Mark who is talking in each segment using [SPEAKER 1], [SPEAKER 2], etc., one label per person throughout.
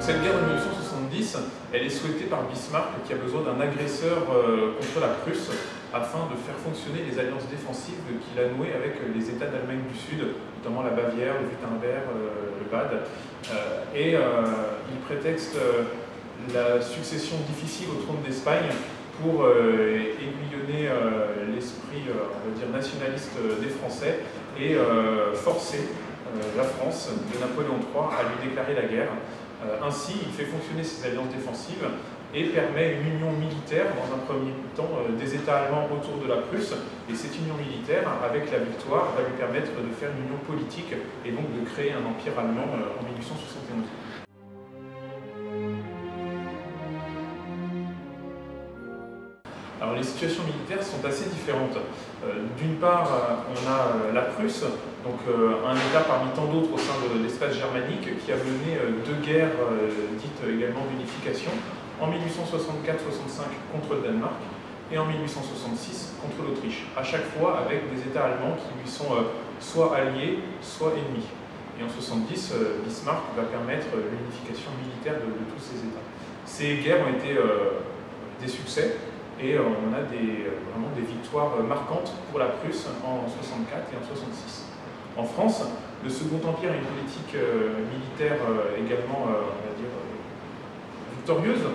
[SPEAKER 1] Cette guerre de 1870, elle est souhaitée par Bismarck qui a besoin d'un agresseur contre la Prusse afin de faire fonctionner les alliances défensives qu'il a nouées avec les États d'Allemagne du Sud, notamment la Bavière, le Wurtemberg, le Bade. Il prétexte la succession difficile au trône d'Espagne pour aiguillonner l'esprit, on va dire, nationaliste des Français et forcer la France de Napoléon III à lui déclarer la guerre. Ainsi, il fait fonctionner ses alliances défensives et permet une union militaire, dans un premier temps, des États allemands autour de la Prusse. Et cette union militaire, avec la victoire, va lui permettre de faire une union politique et donc de créer un empire allemand en 1871. Alors les situations militaires sont assez différentes. D'une part, on a la Prusse, donc un État parmi tant d'autres au sein de l'espace germanique qui a mené deux guerres dites également d'unification, en 1864-65 contre le Danemark et en 1866 contre l'Autriche, à chaque fois avec des États allemands qui lui sont soit alliés, soit ennemis. Et en 1970, Bismarck va permettre l'unification militaire de tous ces États. Ces guerres ont été des succès. Et on a vraiment des victoires marquantes pour la Prusse en 1964 et en 1966. En France, le Second Empire a une politique militaire également, on va dire, victorieuse,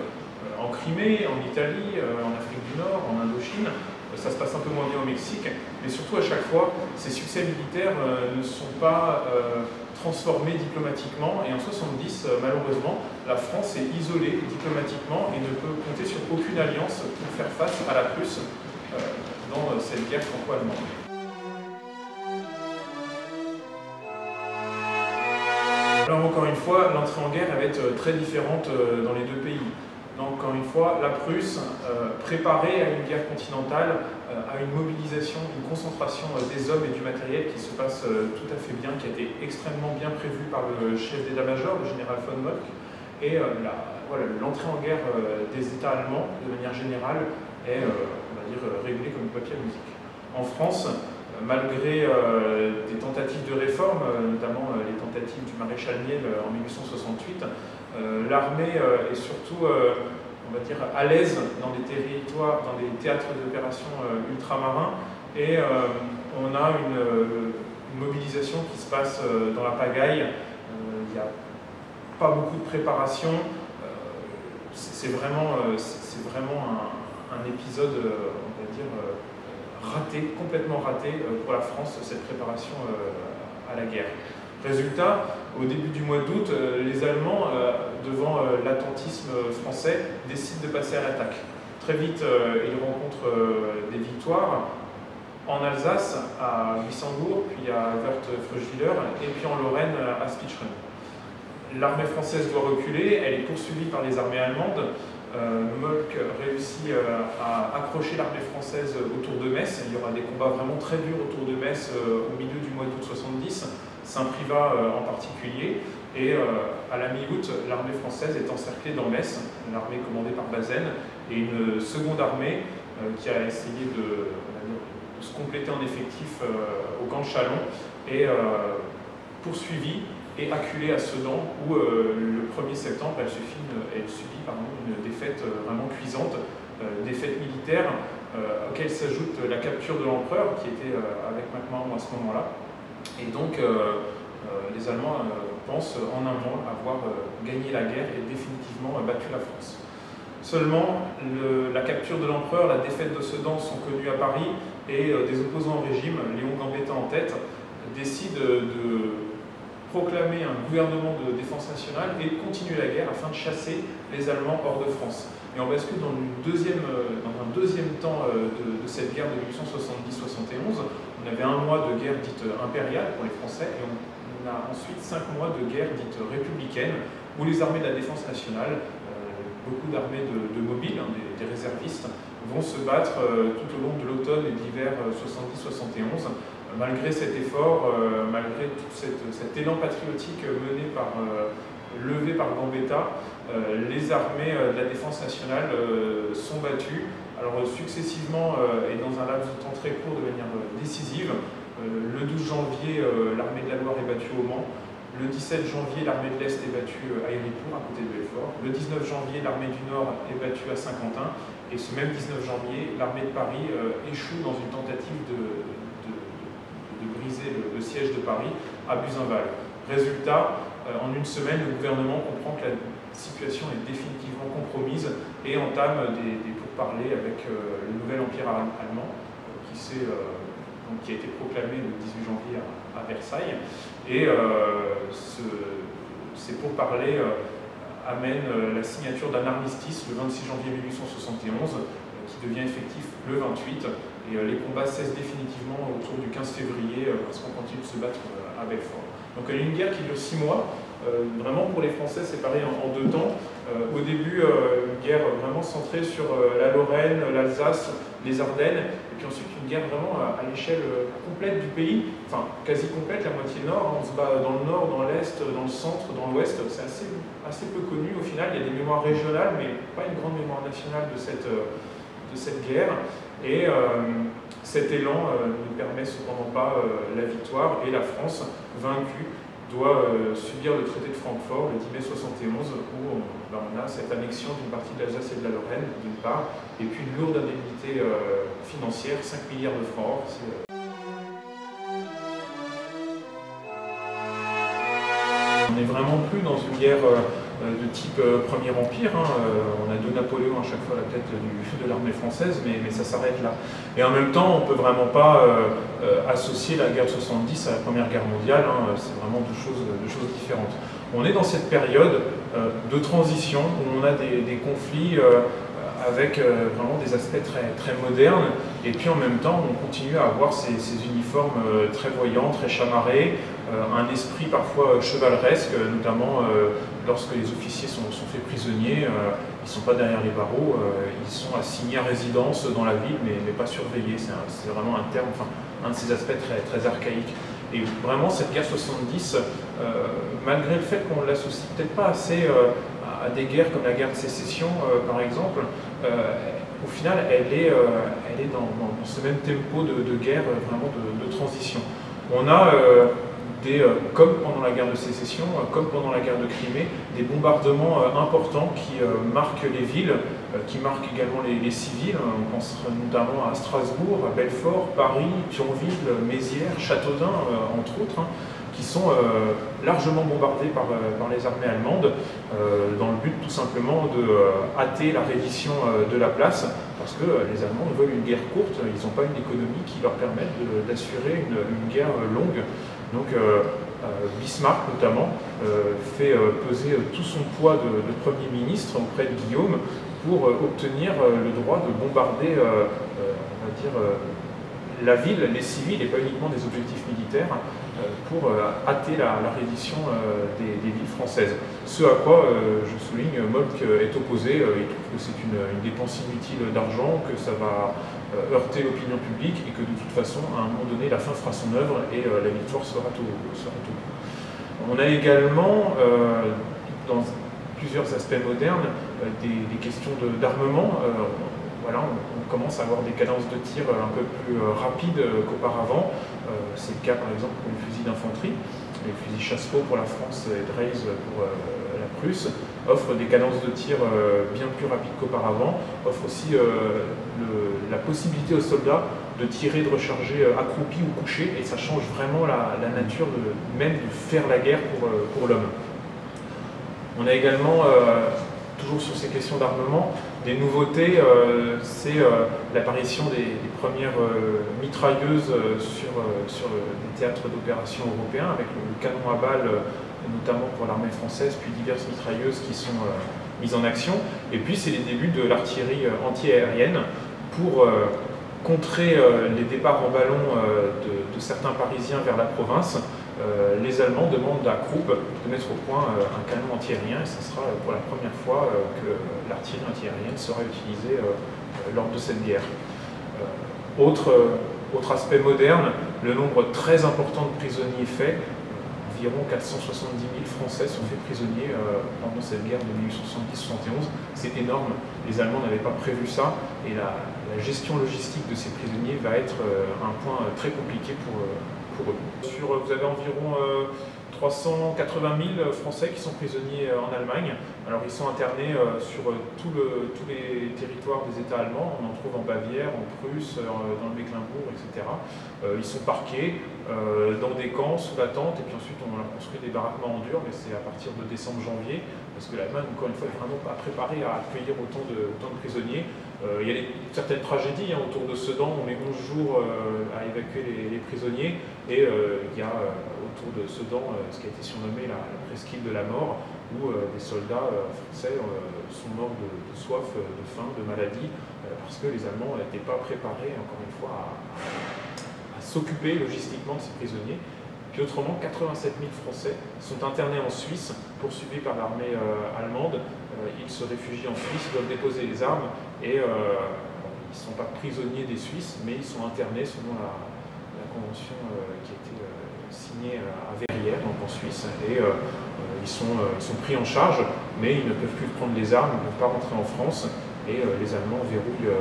[SPEAKER 1] en Crimée, en Italie, en Afrique du Nord, en Indochine. Ça se passe un peu moins bien au Mexique, mais surtout à chaque fois, ces succès militaires ne sont pas transformés diplomatiquement. Et en 1970, malheureusement, la France est isolée diplomatiquement et ne peut compter sur aucune alliance pour faire face à la Prusse dans cette guerre franco-allemande. Alors encore une fois, l'entrée en guerre va être très différente dans les deux pays. Donc, encore une fois, la Prusse, préparée à une guerre continentale, à une mobilisation, une concentration des hommes et du matériel qui se passe tout à fait bien, qui a été extrêmement bien prévue par le chef d'état-major, le général von Moltke. Et l'entrée en guerre des États allemands, de manière générale, est, on va dire, réglée comme du papier à musique. En France, malgré des tentatives de réforme, notamment les tentatives du maréchal Niel en 1868, l'armée est surtout, on va dire, à l'aise dans des territoires, dans des théâtres d'opérations ultramarins, et on a une mobilisation qui se passe dans la pagaille. Il n'y a pas beaucoup de préparation. C'est vraiment un épisode, on va dire, raté, complètement raté pour la France, cette préparation à la guerre. Résultat, au début du mois d'août, les Allemands, devant l'attentisme français, décident de passer à l'attaque. Très vite, ils rencontrent des victoires en Alsace, à Wissembourg, puis à Wörth-Fröschwiller, et puis en Lorraine, à Spitzschen. L'armée française doit reculer, elle est poursuivie par les armées allemandes. Moltke réussit à accrocher l'armée française autour de Metz. Il y aura des combats vraiment très durs autour de Metz au milieu du mois d'août 70, Saint-Privat en particulier. Et à la mi-août, l'armée française est encerclée dans Metz, l'armée commandée par Bazaine, et une seconde armée qui a essayé de se compléter en effectif au camp de Châlons est poursuivie et acculée à Sedan, où le 1er septembre, elle subit une défaite vraiment cuisante, défaite militaire, auquel s'ajoute la capture de l'empereur, qui était avec MacMahon à ce moment-là. Et donc, les Allemands pensent en un mois avoir gagné la guerre et définitivement battu la France. Seulement, la capture de l'empereur, la défaite de Sedan sont connues à Paris, et des opposants au régime, Léon Gambetta en tête, décident de proclamer un gouvernement de défense nationale et continuer la guerre afin de chasser les Allemands hors de France. Et on bascule dans un deuxième temps de cette guerre de 1870-71. On avait un mois de guerre dite impériale pour les Français, et on a ensuite 5 mois de guerre dite républicaine, où les armées de la défense nationale, beaucoup d'armées de mobiles, des réservistes, vont se battre tout au long de l'automne et de l'hiver 70-71. Malgré cet effort, malgré tout cet élan patriotique levé par Gambetta, les armées de la défense nationale sont battues. Alors successivement et dans un laps de temps très court de manière décisive. Le 12 janvier, l'armée de la Loire est battue au Mans. Le 17 janvier, l'armée de l'Est est battue à Héricourt, à côté de Belfort. Le 19 janvier, l'armée du Nord est battue à Saint-Quentin. Et ce même 19 janvier, l'armée de Paris échoue dans une tentative de briser le siège de Paris à Buzenval. Résultat, en une semaine, le gouvernement comprend que la situation est définitivement compromise et entame des pourparlers avec le nouvel empire allemand qui a été proclamé le 18 janvier à Versailles. Et ces pourparlers amènent la signature d'un armistice le 26 janvier 1871 qui devient effectif le 28. Et les combats cessent définitivement autour du 15 février parce qu'on continue de se battre à Belfort. Donc il y a une guerre qui dure 6 mois. Vraiment pour les Français séparés en 2 temps. Au début, une guerre vraiment centrée sur la Lorraine, l'Alsace, les Ardennes, et puis ensuite une guerre vraiment à l'échelle complète du pays, enfin quasi complète, la moitié nord, on se bat dans le nord, dans l'est, dans le centre, dans l'ouest, c'est assez peu connu au final, il y a des mémoires régionales, mais pas une grande mémoire nationale de cette guerre, et cet élan ne permet cependant pas la victoire, et la France, vaincue, doit subir le traité de Francfort le 10 mai 71 où on a cette annexion d'une partie de l'Alsace et de la Lorraine d'une part et puis une lourde indemnité financière, 5 milliards de francs. On n'est vraiment plus dans une guerre de type Premier Empire. On a 2 Napoléons à chaque fois à la tête de l'armée française, mais ça s'arrête là. Et en même temps, on ne peut vraiment pas associer la guerre de 70 à la Première Guerre mondiale. C'est vraiment deux choses différentes. On est dans cette période de transition où on a des conflits avec vraiment des aspects très modernes, et puis en même temps on continue à avoir ces uniformes très voyants, très chamarrés, un esprit parfois chevaleresque, notamment lorsque les officiers sont faits prisonniers, ils ne sont pas derrière les barreaux, ils sont assignés à résidence dans la ville, mais pas surveillés. C'est vraiment un terme, enfin, un de ces aspects très archaïques. Et vraiment cette guerre 70, malgré le fait qu'on ne l'associe peut-être pas assez à des guerres comme la guerre de sécession par exemple, au final elle est dans ce même tempo de guerre, vraiment de transition. On a comme pendant la guerre de sécession, comme pendant la guerre de Crimée, des bombardements importants qui marquent les villes, qui marquent également les civils. On pense notamment à Strasbourg, à Belfort, Paris, Thionville, Mézières, Châteaudun, entre autres, qui sont largement bombardés par les armées allemandes, dans le but tout simplement de hâter la reddition de la place, parce que les Allemands veulent une guerre courte, ils n'ont pas une économie qui leur permette d'assurer une guerre longue. Donc Bismarck notamment fait peser tout son poids de Premier ministre auprès de Guillaume pour obtenir le droit de bombarder on va dire, la ville, les civils et pas uniquement des objectifs militaires pour hâter la reddition des villes françaises. Ce à quoi, je souligne, Moltke est opposé, il trouve que c'est une dépense inutile d'argent, que ça va heurter l'opinion publique et que de toute façon, à un moment donné, la fin fera son œuvre et la victoire sera tout bout. On a également, dans plusieurs aspects modernes, des questions d'armement. Voilà, on commence à avoir des cadences de tir un peu plus rapides qu'auparavant. C'est le cas par exemple pour les fusils d'infanterie. Les fusils Chassepot pour la France et Dreyse pour la Prusse offrent des cadences de tir bien plus rapides qu'auparavant, offrent aussi la possibilité aux soldats de tirer, de recharger accroupis ou couchés, et ça change vraiment la nature même de faire la guerre pour l'homme. On a également, toujours sur ces questions d'armement, des nouveautés, c'est l'apparition des premières mitrailleuses sur des théâtres d'opération européens, avec le canon à balles, notamment pour l'armée française, puis diverses mitrailleuses qui sont mises en action. Et puis c'est les débuts de l'artillerie anti-aérienne pour contrer les départs en ballon de certains Parisiens vers la province. Les Allemands demandent à Krupp de mettre au point un canon antiaérien, et ce sera pour la première fois que l'artillerie antiaérienne sera utilisée lors de cette guerre. Autre aspect moderne, le nombre très important de prisonniers faits. Environ 470 000 Français sont faits prisonniers pendant cette guerre de 1870-71. C'est énorme, les Allemands n'avaient pas prévu ça, et la gestion logistique de ces prisonniers va être un point très compliqué pour eux. Vous avez environ 380 000 Français qui sont prisonniers en Allemagne. Alors ils sont internés sur tous les territoires des États allemands. On en trouve en Bavière, en Prusse, dans le Mecklembourg, etc. Ils sont parqués dans des camps sous la tente, et puis ensuite on leur construit des baraquements en dur, mais c'est à partir de décembre-janvier, parce que l'Allemagne, encore une fois, est vraiment pas préparée à accueillir autant de prisonniers. Il y a certaines tragédies autour de Sedan. On met 11 jours à évacuer les prisonniers, et il y a autour de Sedan ce qui a été surnommé la presqu'île de la mort, où des soldats français sont morts de soif, de faim, de maladie, parce que les Allemands n'étaient pas préparés, encore une fois, à s'occuper logistiquement de ces prisonniers. Puis autrement, 87 000 Français sont internés en Suisse, poursuivis par l'armée allemande. Ils se réfugient en Suisse, ils doivent déposer les armes, et ils ne sont pas prisonniers des Suisses, mais ils sont internés selon la convention qui a été signée à Verrières, donc en Suisse, et ils sont pris en charge, mais ils ne peuvent plus prendre les armes, ils ne peuvent pas rentrer en France, et les Allemands verrouillent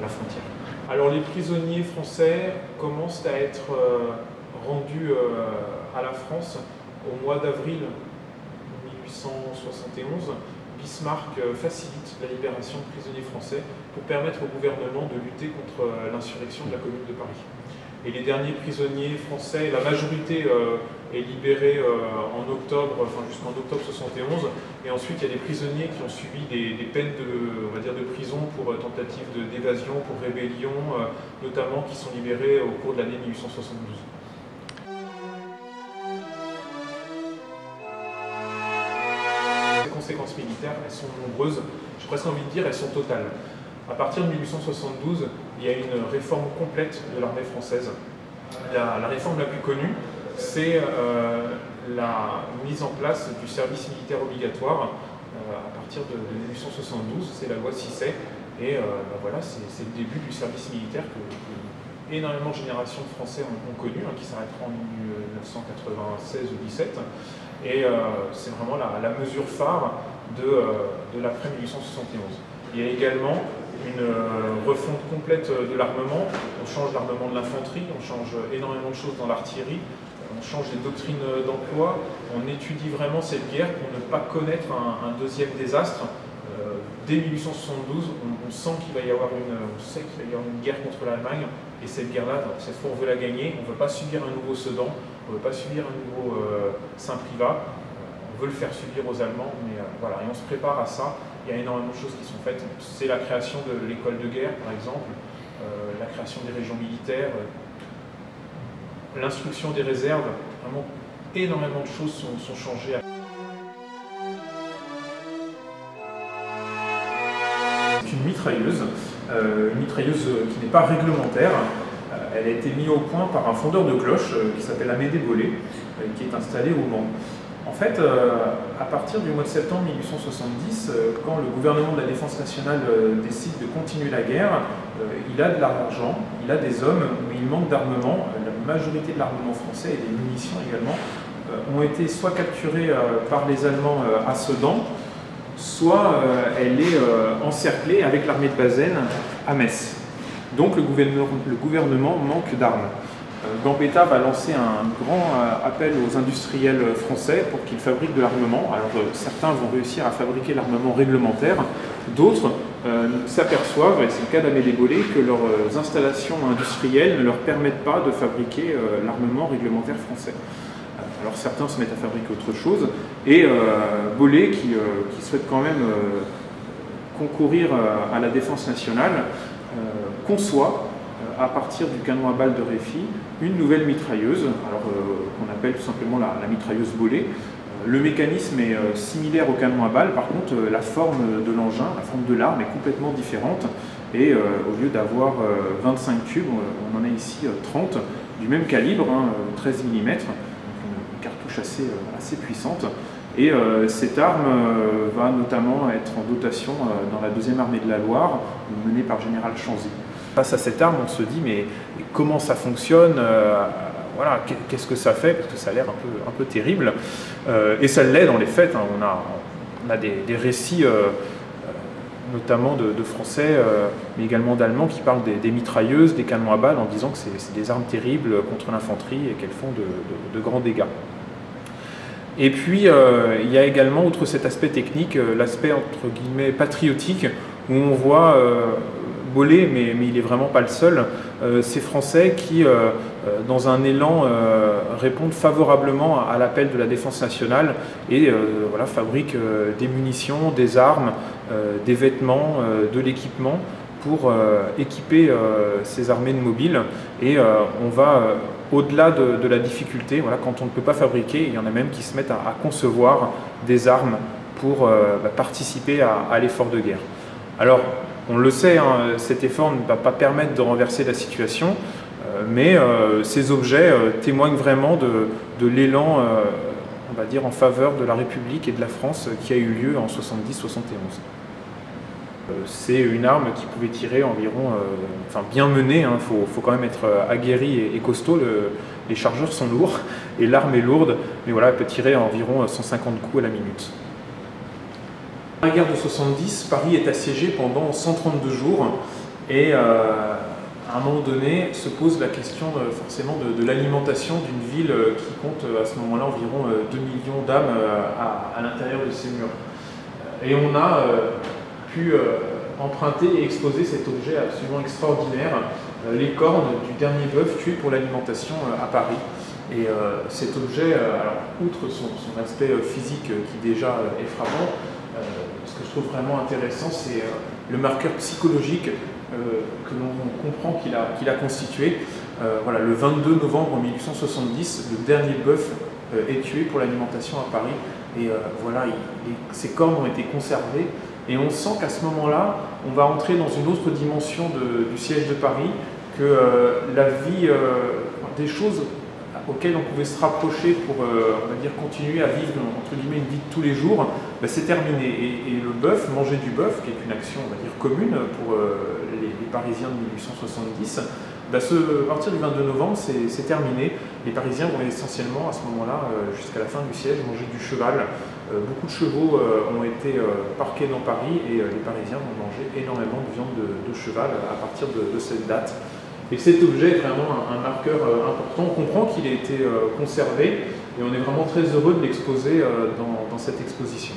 [SPEAKER 1] la frontière. Alors les prisonniers français commencent à être rendus à la France au mois d'avril 1871. Bismarck facilite la libération de prisonniers français pour permettre au gouvernement de lutter contre l'insurrection de la Commune de Paris. Et les derniers prisonniers français, la majorité est libérée en octobre, enfin jusqu'en octobre 71, et ensuite il y a des prisonniers qui ont subi des peines on va dire de prison pour tentative d'évasion, pour rébellion, notamment, qui sont libérés au cours de l'année 1872. Les conséquences militaires, elles sont nombreuses, j'ai presque envie de dire, elles sont totales. À partir de 1872, il y a une réforme complète de l'armée française. La réforme la plus connue, c'est la mise en place du service militaire obligatoire à partir de 1872, c'est la loi Cissé, et voilà, c'est le début du service militaire que énormément de générations de Français ont connu, qui s'arrêtera en 1996 ou 17, et c'est vraiment la mesure phare de l'après 1871. Il y a également une refonte complète de l'armement. On change l'armement de l'infanterie, on change énormément de choses dans l'artillerie, on change les doctrines d'emploi, on étudie vraiment cette guerre pour ne pas connaître un deuxième désastre. Dès 1872, on sait qu'il va y avoir une guerre contre l'Allemagne, et cette guerre-là, cette fois on veut la gagner, on ne veut pas subir un nouveau Sedan, on ne veut pas subir un nouveau Saint-Privat, on veut le faire subir aux Allemands, mais voilà, et on se prépare à ça. Il y a énormément de choses qui sont faites. C'est la création de l'école de guerre, par exemple, la création des régions militaires, l'instruction des réserves. Vraiment, énormément de choses sont changées. C'est une mitrailleuse qui n'est pas réglementaire. Elle a été mise au point par un fondeur de cloches qui s'appelle Amédée Bollée, qui est installé au Mans. En fait, à partir du mois de septembre 1870, quand le gouvernement de la Défense nationale décide de continuer la guerre, il a de l'argent, il a des hommes, mais il manque d'armement. La majorité de l'armement français et des munitions également ont été soit capturées par les Allemands à Sedan, soit elle est encerclée avec l'armée de Bazaine à Metz. Donc le gouvernement manque d'armes. Gambetta va lancer un grand appel aux industriels français pour qu'ils fabriquent de l'armement. Alors certains vont réussir à fabriquer l'armement réglementaire, d'autres s'aperçoivent, et c'est le cas d'Amédée Bollée, que leurs installations industrielles ne leur permettent pas de fabriquer l'armement réglementaire français. Alors certains se mettent à fabriquer autre chose, et Bollée, qui souhaite quand même concourir à la défense nationale, conçoit à partir du canon à balles de Réfy une nouvelle mitrailleuse, qu'on appelle tout simplement la mitrailleuse Bollée. Le mécanisme est similaire au canon à balles, par contre la forme de l'engin, la forme de l'arme est complètement différente, et au lieu d'avoir 25 tubes, on en a ici 30 du même calibre, 13 mm, donc une cartouche assez puissante. Et cette arme va notamment être en dotation dans la 2e armée de la Loire, menée par général Chanzy. Face à cette arme, on se dit mais comment ça fonctionne, voilà, qu'est-ce que ça fait, parce que ça a l'air un peu terrible. Et ça l'est dans les faits. On a des récits, notamment de Français, mais également d'Allemands, qui parlent des mitrailleuses, des canons à balles, en disant que c'est des armes terribles contre l'infanterie et qu'elles font de grands dégâts. Et puis, il y a également, outre cet aspect technique, l'aspect entre guillemets patriotique, où on voit Bollée, mais il n'est vraiment pas le seul, ces Français qui, dans un élan, répondent favorablement à l'appel de la défense nationale et voilà, fabriquent des munitions, des armes, des vêtements, de l'équipement pour équiper ces armées de mobiles. Et on va au-delà de la difficulté, voilà, quand on ne peut pas fabriquer, il y en a même qui se mettent à concevoir des armes pour participer à l'effort de guerre. Alors, on le sait, hein, cet effort ne va pas permettre de renverser la situation, mais ces objets témoignent vraiment de l'élan, on va dire, en faveur de la République et de la France qui a eu lieu en 70-71. C'est une arme qui pouvait tirer environ, enfin bien menée, hein, faut quand même être aguerri et costaud, les chargeurs sont lourds et l'arme est lourde, mais voilà, elle peut tirer environ 150 coups à la minute. Dans la guerre de 70, Paris est assiégé pendant 132 jours et à un moment donné se pose la question forcément de l'alimentation d'une ville qui compte à ce moment-là environ 2 millions d'âmes à l'intérieur de ses murs. Et on a pu emprunter et exposer cet objet absolument extraordinaire, les cornes du dernier bœuf tué pour l'alimentation à Paris. Et cet objet, alors, outre son aspect physique qui déjà est frappant, ce que je trouve vraiment intéressant, c'est le marqueur psychologique que l'on comprend qu'il a constitué. Voilà, le 22 novembre 1870, le dernier bœuf est tué pour l'alimentation à Paris. Et voilà, ces cornes ont été conservées. Et on sent qu'à ce moment-là, on va entrer dans une autre dimension du siège de Paris, que la vie, des choses auxquelles on pouvait se rapprocher pour, on va dire, continuer à vivre, entre guillemets, une vie de tous les jours, c'est terminé. Et le bœuf, manger du bœuf, qui est une action, on va dire, commune pour les Parisiens de 1870, à partir du 22 novembre, c'est terminé. Les Parisiens vont essentiellement, à ce moment-là, jusqu'à la fin du siège, manger du cheval. Beaucoup de chevaux ont été parqués dans Paris et les Parisiens vont manger énormément de viande de cheval à partir de cette date. Et cet objet est vraiment un marqueur important. On comprend qu'il a été conservé et on est vraiment très heureux de l'exposer dans cette exposition.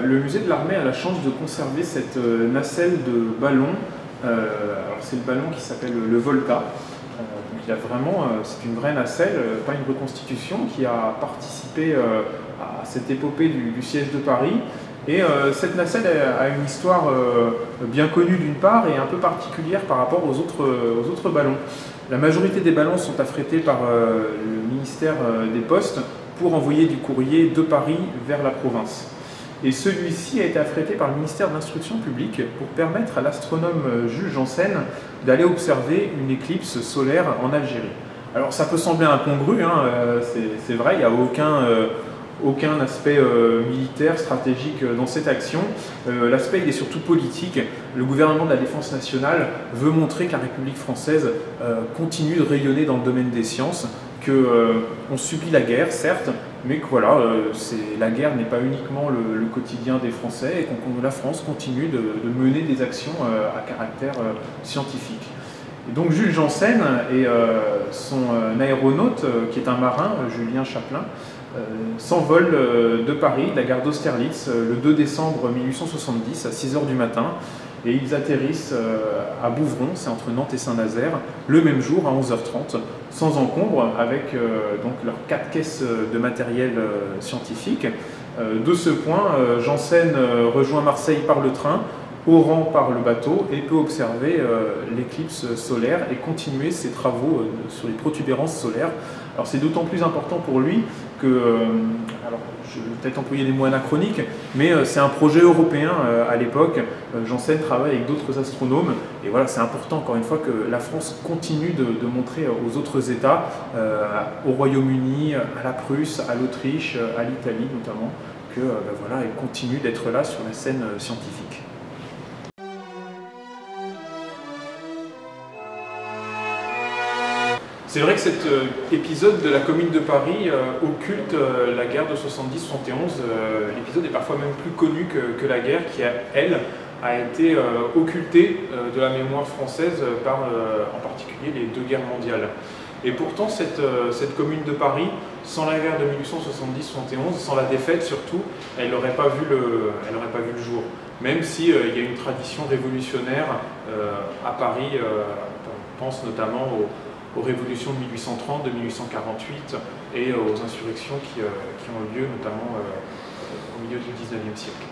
[SPEAKER 1] Le musée de l'Armée a la chance de conserver cette nacelle de ballon. Alors c'est le ballon qui s'appelle le Volta. Donc il y a vraiment, c'est une vraie nacelle, pas une reconstitution, qui a participé à cette épopée du siège de Paris. Et cette nacelle a une histoire bien connue d'une part et un peu particulière par rapport aux autres ballons. La majorité des ballons sont affrétés par le ministère des Postes pour envoyer du courrier de Paris vers la province. Et celui-ci a été affrété par le ministère de l'Instruction publique pour permettre à l'astronome Jules Janssen d'aller observer une éclipse solaire en Algérie. Alors ça peut sembler incongru, hein, c'est vrai, il n'y a aucun aspect militaire, stratégique dans cette action. L'aspect il est surtout politique. Le gouvernement de la Défense nationale veut montrer que la République française continue de rayonner dans le domaine des sciences, qu'on subit la guerre, certes, mais que voilà, la guerre n'est pas uniquement le quotidien des Français et que la France continue de mener des actions à caractère scientifique. Et donc Jules Janssen et son aéronaute, qui est un marin, Julien Chaplin, s'envolent de Paris, de la gare d'Austerlitz, le 2 décembre 1870 à 6 h du matin. Et ils atterrissent à Bouvron, c'est entre Nantes et Saint-Nazaire, le même jour à 11 h 30, sans encombre, avec donc leurs 4 caisses de matériel scientifique. De ce point, Janssen rejoint Marseille par le train, Oran par le bateau, et peut observer l'éclipse solaire et continuer ses travaux sur les protubérances solaires. Alors c'est d'autant plus important pour lui que, alors je vais peut-être employer des mots anachroniques, mais c'est un projet européen à l'époque. Janssen travaille avec d'autres astronomes, et voilà, c'est important encore une fois que la France continue de montrer aux autres États, au Royaume-Uni, à la Prusse, à l'Autriche, à l'Italie notamment, que voilà, elle continue d'être là sur la scène scientifique. C'est vrai que cet épisode de la Commune de Paris occulte la guerre de 70-71. L'épisode est parfois même plus connu que la guerre qui, elle, a été occultée de la mémoire française par en particulier les 2 guerres mondiales. Et pourtant, cette Commune de Paris sans la guerre de 1870-71, sans la défaite surtout, elle n'aurait pas vu le jour. Même si il y a une tradition révolutionnaire à Paris, on pense notamment aux révolutions de 1830, de 1848 et aux insurrections qui ont eu lieu notamment au milieu du 19e siècle.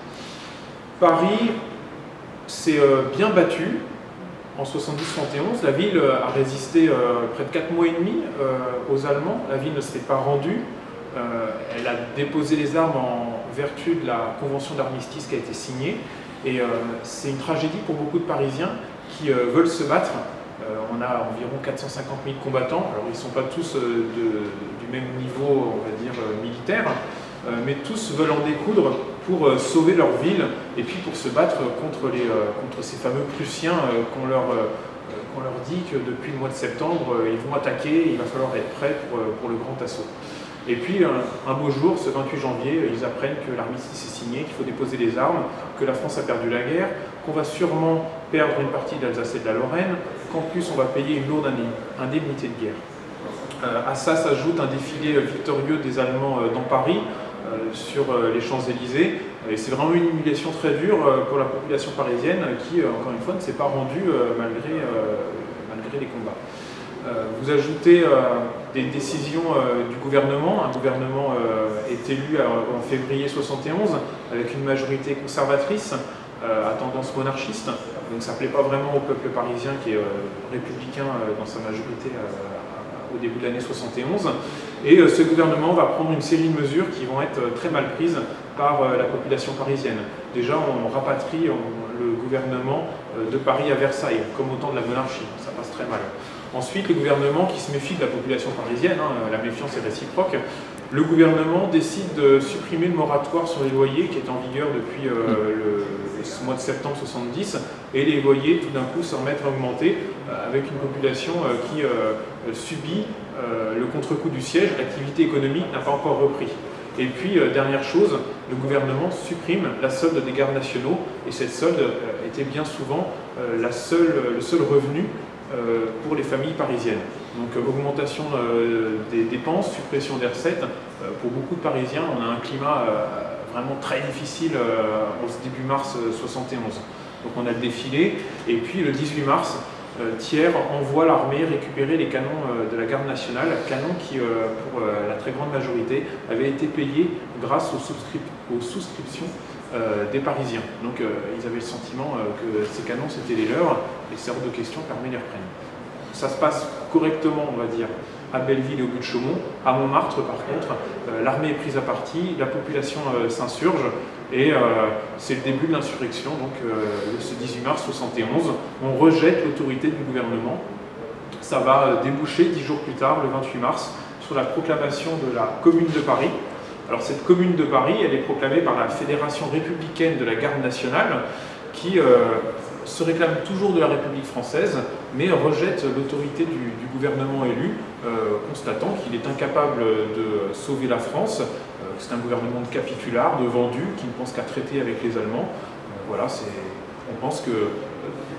[SPEAKER 1] Paris s'est bien battu en 70-71. La ville a résisté près de 4 mois et demi aux Allemands. La ville ne s'est pas rendue. Elle a déposé les armes en vertu de la convention d'armistice qui a été signée. Et c'est une tragédie pour beaucoup de Parisiens qui veulent se battre. On a environ 450 000 combattants. Alors ils ne sont pas tous du même niveau, on va dire, militaire, mais tous veulent en découdre pour sauver leur ville et puis pour se battre contre ces fameux Prussiens qu'on leur dit que depuis le mois de septembre, ils vont attaquer, il va falloir être prêt pour le grand assaut. Et puis un beau jour, ce 28 janvier, ils apprennent que l'armistice est signé, qu'il faut déposer les armes, que la France a perdu la guerre, qu'on va sûrement perdre une partie de l'Alsace et de la Lorraine, qu'en plus on va payer une lourde indemnité de guerre. À ça s'ajoute un défilé victorieux des Allemands dans Paris, sur les Champs-Élysées, et c'est vraiment une humiliation très dure pour la population parisienne qui, encore une fois, ne s'est pas rendue malgré les combats. Vous ajoutez des décisions du gouvernement. Un gouvernement est élu en février 71 avec une majorité conservatrice à tendance monarchiste, donc ça ne plaît pas vraiment au peuple parisien qui est républicain dans sa majorité au début de l'année 71. Et ce gouvernement va prendre une série de mesures qui vont être très mal prises par la population parisienne. Déjà, on rapatrie le gouvernement de Paris à Versailles, comme au temps de la monarchie. Ça passe très mal. Ensuite, le gouvernement qui se méfie de la population parisienne, la méfiance est réciproque, le gouvernement décide de supprimer le moratoire sur les loyers qui est en vigueur depuis le mois de septembre 70, et les loyers tout d'un coup se remettent à augmenter avec une population qui subit le contre-coup du siège. L'activité économique n'a pas encore repris. Et puis, dernière chose, le gouvernement supprime la solde des gardes nationaux, et cette solde était bien souvent le seul revenu pour les familles parisiennes. Donc augmentation des dépenses, suppression des recettes. Pour beaucoup de Parisiens, on a un climat vraiment très difficile au début mars 71. Donc on a le défilé, et puis le 18 mars, Thiers envoie l'armée récupérer les canons de la garde nationale, canons qui, pour la très grande majorité, avaient été payés grâce aux souscriptions des Parisiens. Donc ils avaient le sentiment que ces canons c'était les leurs, et c'est hors de question que l'armée les reprenne. Ça se passe correctement, on va dire, à Belleville et au but de Chaumont. À Montmartre, par contre, l'armée est prise à partie, la population s'insurge, et c'est le début de l'insurrection. Donc ce 18 mars 71, on rejette l'autorité du gouvernement. Ça va déboucher 10 jours plus tard, le 28 mars, sur la proclamation de la Commune de Paris. Alors cette Commune de Paris, elle est proclamée par la Fédération républicaine de la Garde nationale, qui se réclame toujours de la République française, mais rejette l'autorité du gouvernement élu, constatant qu'il est incapable de sauver la France. C'est un gouvernement de capitulards, de vendus, qui ne pense qu'à traiter avec les Allemands. Voilà, on pense que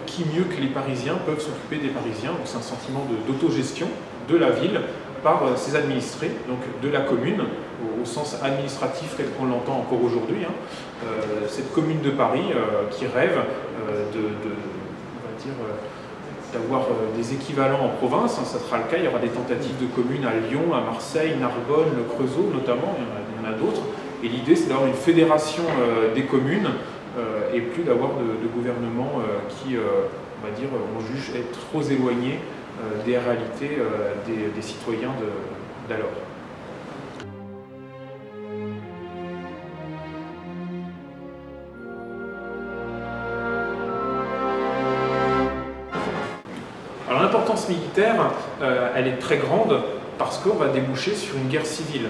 [SPEAKER 1] qui mieux que les Parisiens peuvent s'occuper des Parisiens. C'est un sentiment d'autogestion de la ville par ses administrés, donc de la commune, au sens administratif tel qu'on l'entend encore aujourd'hui. Cette commune de Paris qui rêve d'avoir des équivalents en province, ça sera le cas, il y aura des tentatives de communes à Lyon, à Marseille, Narbonne, le Creusot notamment, il y en a d'autres, et l'idée c'est d'avoir une fédération des communes et plus d'avoir de gouvernements qui, on va dire, on juge être trop éloignés des réalités des citoyens d'alors. Alors l'importance militaire, elle est très grande parce qu'on va déboucher sur une guerre civile.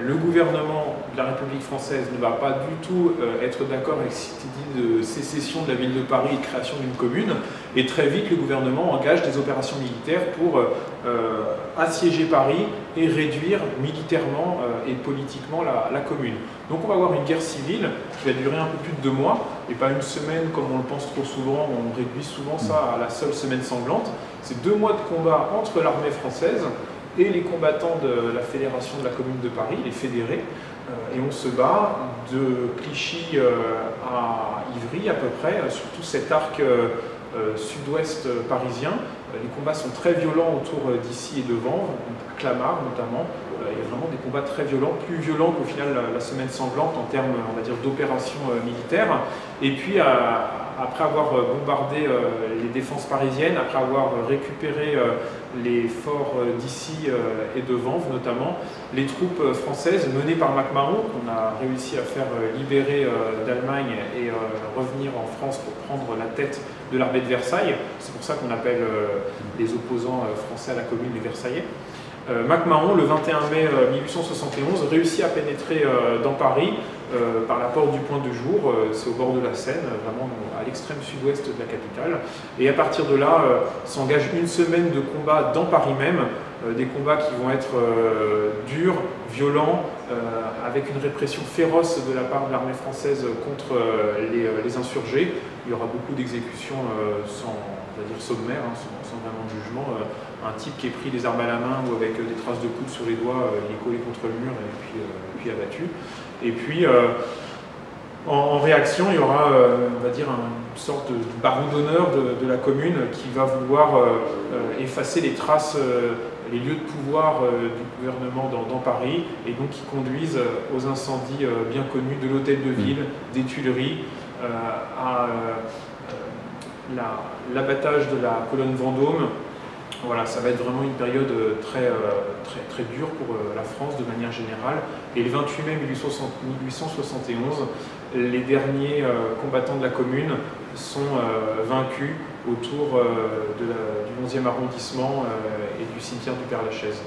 [SPEAKER 1] Le gouvernement de la République française ne va pas du tout être d'accord avec cette idée de sécession de la ville de Paris et de création d'une commune, et très vite le gouvernement engage des opérations militaires pour assiéger Paris et réduire militairement et politiquement la commune. Donc on va avoir une guerre civile qui va durer un peu plus de 2 mois, et pas une semaine comme on le pense trop souvent, on réduit souvent ça à la seule semaine sanglante. C'est 2 mois de combat entre l'armée française et les combattants de la Fédération de la Commune de Paris, les fédérés, et on se bat de Clichy à Ivry à peu près, sur tout cet arc sud-ouest parisien. Les combats sont très violents autour d'Issy et de Vanves, à Clamart notamment. Il y a vraiment des combats très violents, plus violents qu'au final la semaine sanglante en termes, on va dire, d'opérations militaires. Et puis après avoir bombardé les défenses parisiennes, après avoir récupéré les forts d'Issy et de Vanves notamment, les troupes françaises menées par MacMahon, qu'on a réussi à faire libérer d'Allemagne et revenir en France pour prendre la tête de l'armée de Versailles. C'est pour ça qu'on appelle les opposants français à la Commune les Versaillais. MacMahon, le 21 mai 1871, réussit à pénétrer dans Paris par la porte du Point de Jour, c'est au bord de la Seine, vraiment à l'extrême sud-ouest de la capitale. Et à partir de là, s'engage une semaine de combats dans Paris même, des combats qui vont être durs, violents, avec une répression féroce de la part de l'armée française contre les insurgés. Il y aura beaucoup d'exécutions sans, on va dire, sommaires, hein, sans vraiment de jugement. Un type qui est pris des armes à la main ou avec des traces de coude sur les doigts, il est collé contre le mur et puis abattu. Et puis, en réaction, il y aura, on va dire, une sorte de baron d'honneur de la Commune qui va vouloir effacer les traces, les lieux de pouvoir du gouvernement dans Paris, et donc qui conduisent aux incendies bien connus de l'Hôtel de Ville, des Tuileries, à l'abattage de la colonne Vendôme. Voilà, ça va être vraiment une période très dure pour la France de manière générale. Et le 28 mai 1871, les derniers combattants de la Commune sont vaincus autour du 11e arrondissement et du cimetière du Père-Lachaise.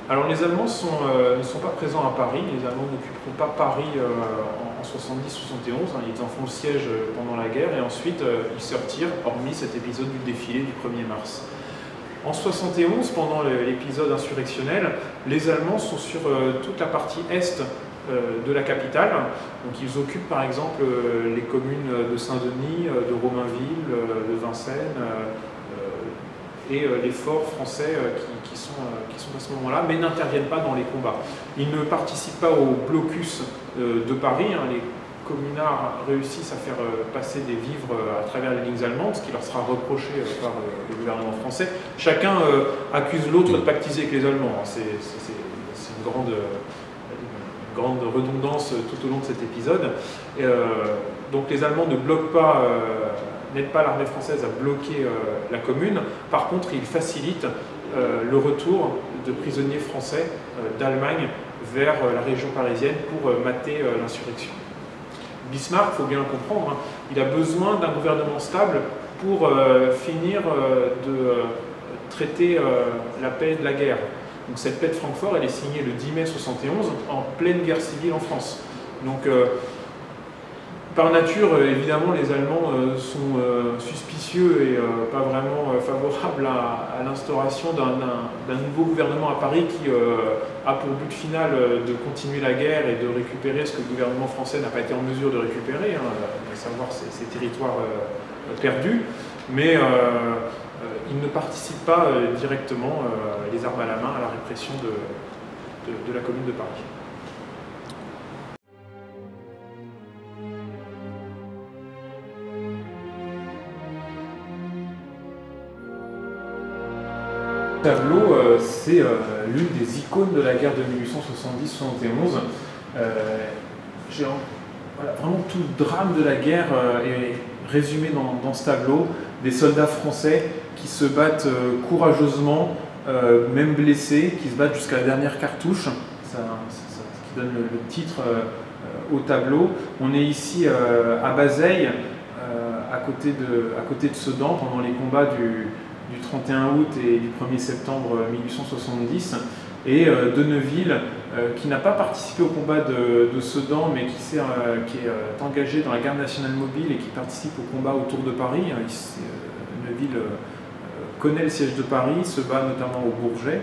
[SPEAKER 1] Alors les Allemands ne sont pas présents à Paris, les Allemands n'occuperont pas Paris en 70-71, hein, ils en font le siège pendant la guerre et ensuite ils se retirent, hormis cet épisode du défilé du 1er mars. En 71, pendant l'épisode insurrectionnel, les Allemands sont sur toute la partie est de la capitale. Donc ils occupent par exemple les communes de Saint-Denis, de Romainville, de Vincennes et les forts français qui sont à ce moment-là, mais n'interviennent pas dans les combats. Ils ne participent pas au blocus de Paris. Hein, les communards réussissent à faire passer des vivres à travers les lignes allemandes, ce qui leur sera reproché par le gouvernement français. Chacun accuse l'autre de pactiser avec les Allemands. C'est une grande redondance tout au long de cet épisode. Donc les Allemands ne bloquent pas, n'aident pas l'armée française à bloquer la Commune. Par contre, ils facilitent le retour de prisonniers français d'Allemagne vers la région parisienne pour mater l'insurrection. Bismarck, il faut bien le comprendre, hein, il a besoin d'un gouvernement stable pour finir de traiter la paix de la guerre. Donc cette paix de Francfort, elle est signée le 10 mai 71 en pleine guerre civile en France. Donc par nature, évidemment, les Allemands sont suspicieux et pas vraiment favorables à l'instauration d'un nouveau gouvernement à Paris qui a pour but final de continuer la guerre et de récupérer ce que le gouvernement français n'a pas été en mesure de récupérer, hein, à savoir ces territoires perdus. Mais ils ne participent pas directement, les armes à la main, à la répression de la Commune de Paris. Ce tableau, c'est l'une des icônes de la guerre de 1870-71. Voilà, vraiment tout le drame de la guerre est résumé dans ce tableau. Des soldats français qui se battent courageusement, même blessés, qui se battent jusqu'à la dernière cartouche. Ça qui donne le titre au tableau. On est ici à Bazeilles, à côté de Sedan, pendant les combats du 31 août et du 1er septembre 1870, et de Neuville, qui n'a pas participé au combat de Sedan, mais qui est engagé dans la garde nationale mobile et qui participe au combat autour de Paris. Neuville connaît le siège de Paris, se bat notamment au Bourget.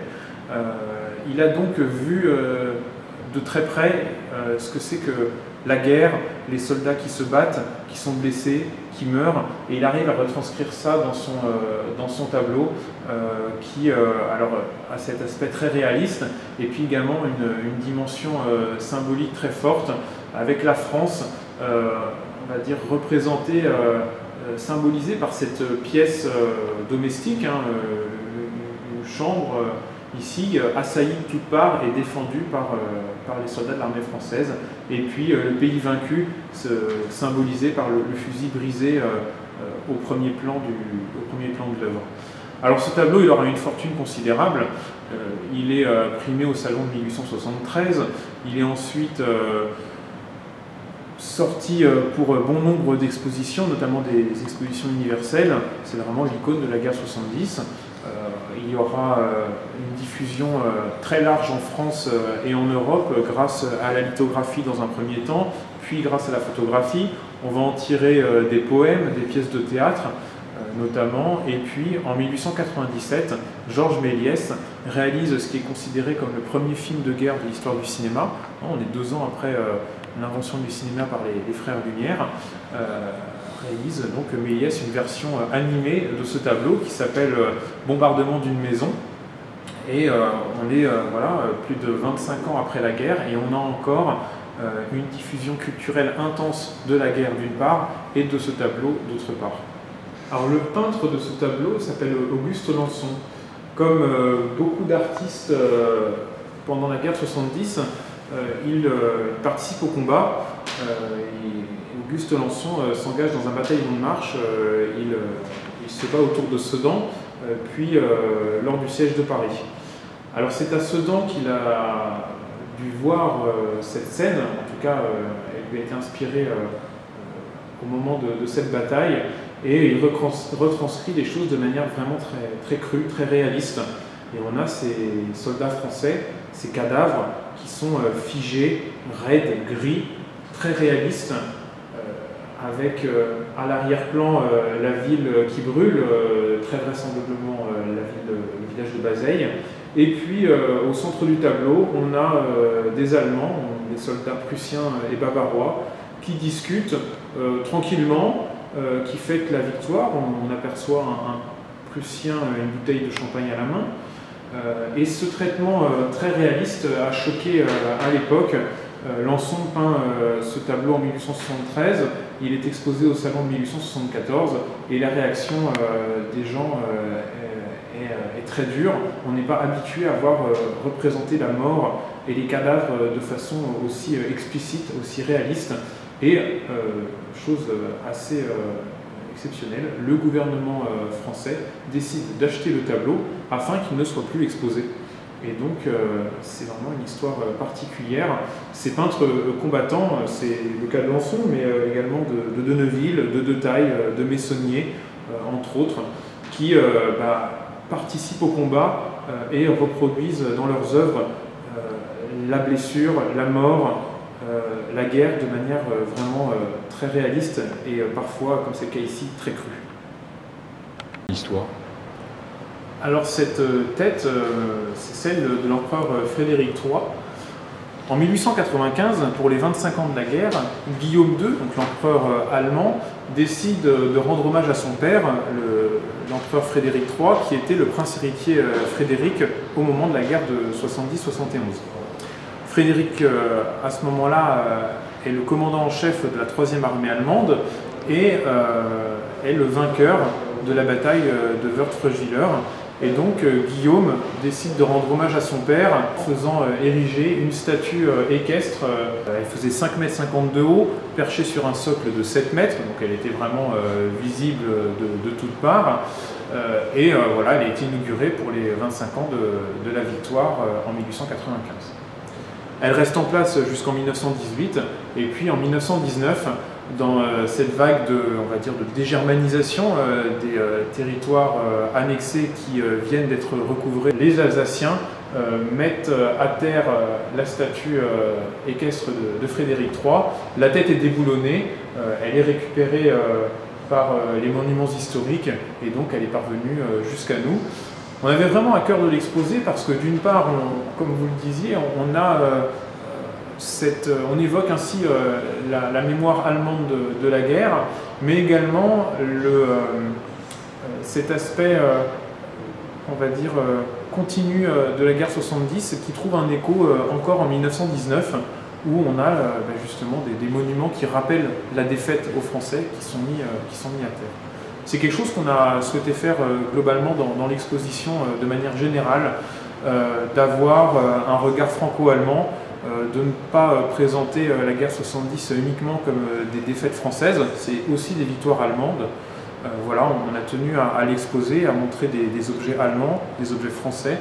[SPEAKER 1] Il a donc vu de très près ce que c'est que la guerre, les soldats qui se battent, qui sont blessés, qui meurent, et il arrive à retranscrire ça dans son tableau qui alors, a cet aspect très réaliste et puis également une dimension symbolique très forte avec la France, on va dire représentée, symbolisée par cette pièce domestique, hein, une chambre ici assaillie de toutes parts et défendue par les soldats de l'armée française, et puis le pays vaincu symbolisé par le fusil brisé au premier plan de l'œuvre. Alors ce tableau, il aura une fortune considérable. Il est primé au Salon de 1873. Il est ensuite sorti pour bon nombre d'expositions, notamment des expositions universelles. C'est vraiment l'icône de la guerre 70. Il y aura une diffusion très large en France et en Europe grâce à la lithographie dans un premier temps, puis grâce à la photographie. On va en tirer des poèmes, des pièces de théâtre notamment, et puis en 1897, Georges Méliès réalise ce qui est considéré comme le premier film de guerre de l'histoire du cinéma. On est 2 ans après l'invention du cinéma par les frères Lumière. Réalise donc Méliès une version animée de ce tableau qui s'appelle Bombardement d'une maison, et on est voilà, plus de 25 ans après la guerre et on a encore une diffusion culturelle intense de la guerre d'une part et de ce tableau d'autre part. Alors le peintre de ce tableau s'appelle Auguste Lançon. Comme beaucoup d'artistes pendant la guerre de 70, il participe au combat. Auguste Lançon s'engage dans un bataillon de marche, il se bat autour de Sedan, puis lors du siège de Paris. Alors c'est à Sedan qu'il a dû voir cette scène, en tout cas elle lui a été inspirée au moment de cette bataille, et il retranscrit les choses de manière vraiment très crue, très réaliste. Et on a ces soldats français, ces cadavres qui sont figés, raides, gris, très réalistes, avec à l'arrière-plan la ville qui brûle, très vraisemblablement le village de Bazeilles. Et puis au centre du tableau, on a des Allemands, des soldats prussiens et bavarois, qui discutent tranquillement, qui fêtent la victoire. On aperçoit un Prussien, une bouteille de champagne à la main. Et ce traitement très réaliste a choqué à l'époque. Lançon peint ce tableau en 1873, il est exposé au Salon de 1874 et la réaction des gens est très dure. On n'est pas habitué à voir représenter la mort et les cadavres de façon aussi explicite, aussi réaliste. Et chose assez exceptionnelle, le gouvernement français décide d'acheter le tableau afin qu'il ne soit plus exposé. Et donc, c'est vraiment une histoire particulière. Ces peintres combattants, c'est le cas de Lançon, mais également de Denneville, de Detaille, de Meissonnier, entre autres, qui participent au combat et reproduisent dans leurs œuvres la blessure, la mort, la guerre de manière vraiment très réaliste et parfois, comme c'est le cas ici, très crue.
[SPEAKER 2] L'histoire.
[SPEAKER 1] Alors cette tête, c'est celle de l'empereur Frédéric III. En 1895, pour les 25 ans de la guerre, Guillaume II, donc l'empereur allemand, décide de rendre hommage à son père, l'empereur Frédéric III, qui était le prince héritier Frédéric au moment de la guerre de 70-71. Frédéric, à ce moment-là, est le commandant en chef de la 3e armée allemande et est le vainqueur de la bataille de Wörth-Fröschwiller. Et donc Guillaume décide de rendre hommage à son père en faisant ériger une statue équestre. Elle faisait 5,50 m de haut, perchée sur un socle de 7 mètres, donc elle était vraiment visible de toutes parts. Voilà, elle a été inaugurée pour les 25 ans de la victoire en 1895. Elle reste en place jusqu'en 1918, et puis en 1919, dans cette vague on va dire, de dégermanisation des territoires annexés qui viennent d'être recouvrés, les Alsaciens mettent à terre la statue équestre de Frédéric III. La tête est déboulonnée, elle est récupérée par les monuments historiques, et donc elle est parvenue jusqu'à nous. On avait vraiment à cœur de l'exposer parce que d'une part, comme vous le disiez, on a
[SPEAKER 3] on évoque ainsi la mémoire allemande de la guerre, mais également cet aspect, on va dire, continu de la guerre 70 qui trouve un écho encore en 1919, où on a justement des monuments qui rappellent la défaite aux Français qui sont mis à terre. C'est quelque chose qu'on a souhaité faire globalement dans l'exposition de manière générale, d'avoir un regard franco-allemand, de ne pas présenter la guerre 70 uniquement comme des défaites françaises, c'est aussi des victoires allemandes. Voilà, on a tenu à l'exposer, à montrer des objets allemands, des objets français,